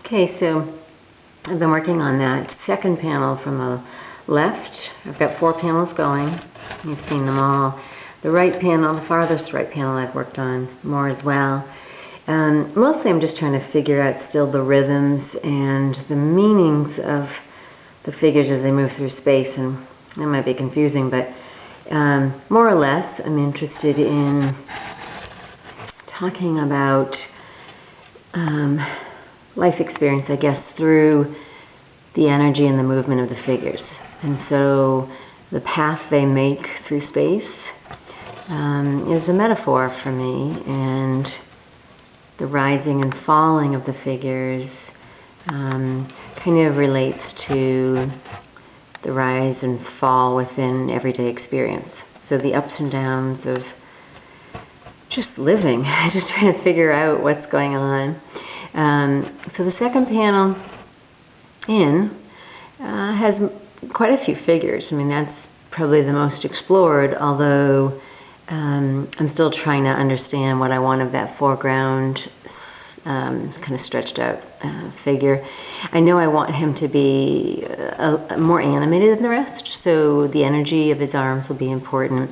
Okay, so I've been working on that second panel from the left. I've got 4 panels going. You've seen them all. The right panel, the farthest right panel, I've worked on more as well. Mostly I'm just trying to figure out still the rhythms and the meanings of the figures as they move through space, and that might be confusing, but more or less I'm interested in talking about life experience, I guess, through the energy and the movement of the figures. And so the path they make through space is a metaphor for me, and the rising and falling of the figures kind of relates to the rise and fall within everyday experience. So the ups and downs of just living, just trying to figure out what's going on. So the second panel in has quite a few figures. I mean, that's probably the most explored, although I'm still trying to understand what I want of that foreground kind of stretched out figure. I know I want him to be more animated than the rest, so the energy of his arms will be important.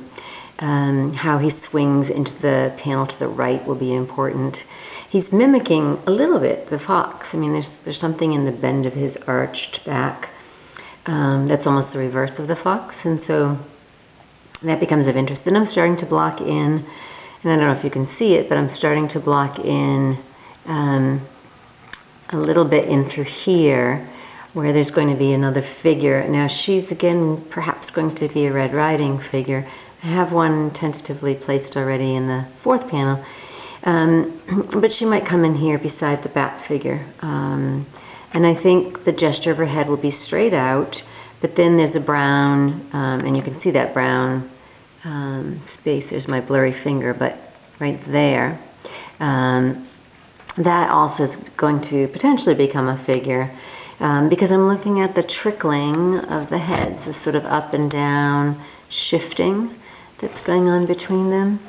How he swings into the panel to the right will be important. He's mimicking a little bit the fox. I mean, there's something in the bend of his arched back that's almost the reverse of the fox, and so that becomes of interest. Then I'm starting to block in, and I don't know if you can see it, but I'm starting to block in a little bit in through here, where there's going to be another figure. Now she's again perhaps going to be a Red Riding figure. I have one tentatively placed already in the 4th panel, but she might come in here beside the bat figure. And I think the gesture of her head will be straight out, but then there's a brown, and you can see that brown space. There's my blurry finger, but right there. That also is going to potentially become a figure, because I'm looking at the trickling of the heads, the sort of up and down shifting that's going on between them.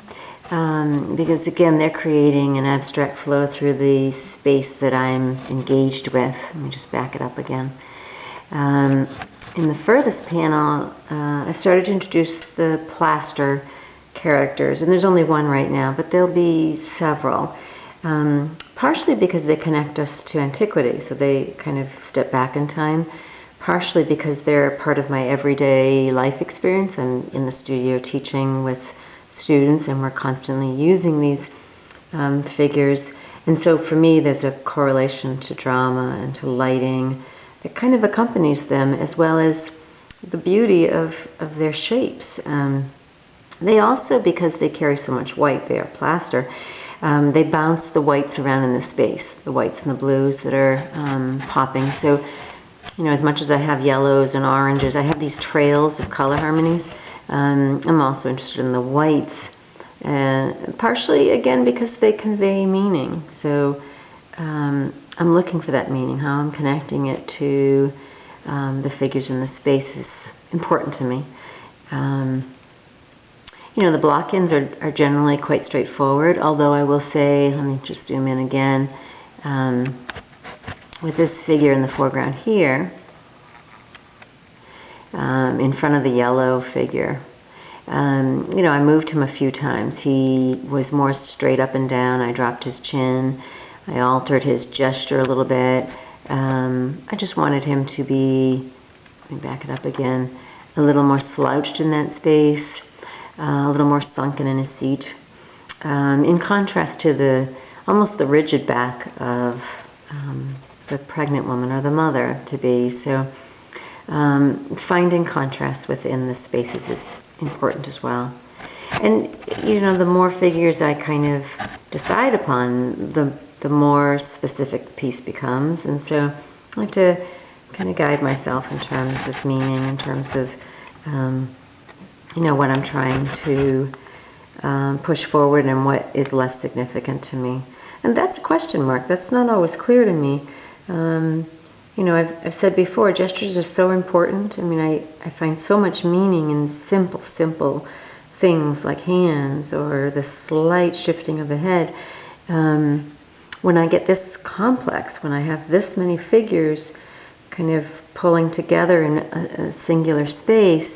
Because again, they're creating an abstract flow through the space that I'm engaged with. Let me just back it up again. In the furthest panel, I started to introduce the plaster characters, and there's only one right now, but there'll be several. Partially because they connect us to antiquity, so they kind of step back in time. Partially because they're part of my everyday life experience. I'm in the studio teaching with students, and we're constantly using these figures. And so for me, there's a correlation to drama and to lighting that kind of accompanies them, as well as the beauty of their shapes. They also, because they carry so much white, they are plaster, they bounce the whites around in the space, the whites and the blues that are popping. So, you know, as much as I have yellows and oranges, I have these trails of color harmonies. I'm also interested in the whites, partially, again, because they convey meaning. So I'm looking for that meaning. How I'm connecting it to the figures in the space is important to me. You know, the block-ins are generally quite straightforward, although I will say, let me just zoom in again, with this figure in the foreground here, in front of the yellow figure, you know, I moved him a few times. He was more straight up and down. I dropped his chin. I altered his gesture a little bit. I just wanted him to be, let me back it up again, a little more slouched in that space, a little more sunken in his seat, in contrast to the almost the rigid back of the pregnant woman or the mother to be. So finding contrast within the spaces is important as well. And you know, the more figures I kind of decide upon, the more specific the piece becomes. And so I like to kind of guide myself in terms of meaning, in terms of you know, what I'm trying to push forward and what is less significant to me. And that's a question mark. That's not always clear to me. You know, I've said before, gestures are so important. I mean, I find so much meaning in simple things like hands or the slight shifting of the head. when I get this complex, when I have this many figures kind of pulling together in a singular space,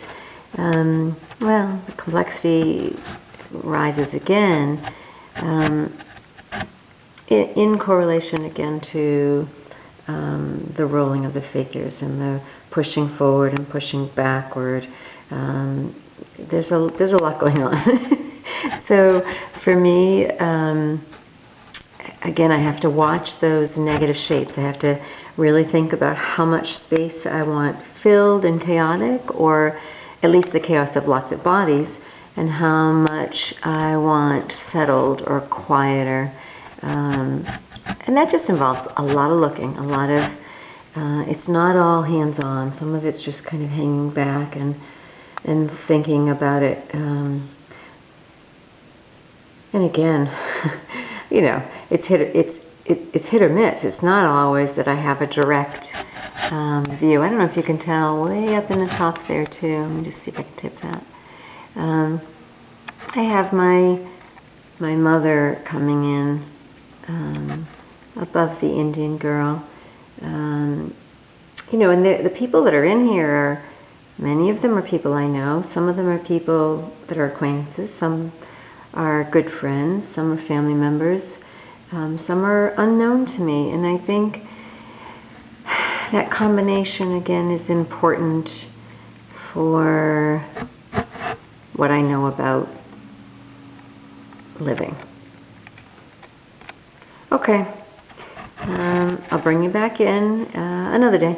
well, the complexity rises again, in correlation again to the rolling of the figures and the pushing forward and pushing backward. There's a lot going on. So for me, again, I have to watch those negative shapes. I have to really think about how much space I want filled and chaotic, or at least the chaos of lots of bodies, and how much I want settled or quieter. And that just involves a lot of looking, a lot of, it's not all hands-on. Some of it's just kind of hanging back and thinking about it. And again, you know, it's hit or miss. It's not always that I have a direct view. I don't know if you can tell way up in the top there too. Let me just see if I can tip that. I have my mother coming in above the Indian girl. You know, and the people that are in here are, many of them are people I know. Some of them are people that are acquaintances. Some are good friends. Some are family members. Some are unknown to me. And I think that combination, again, is important for what I know about living. Okay. I'll bring you back in another day.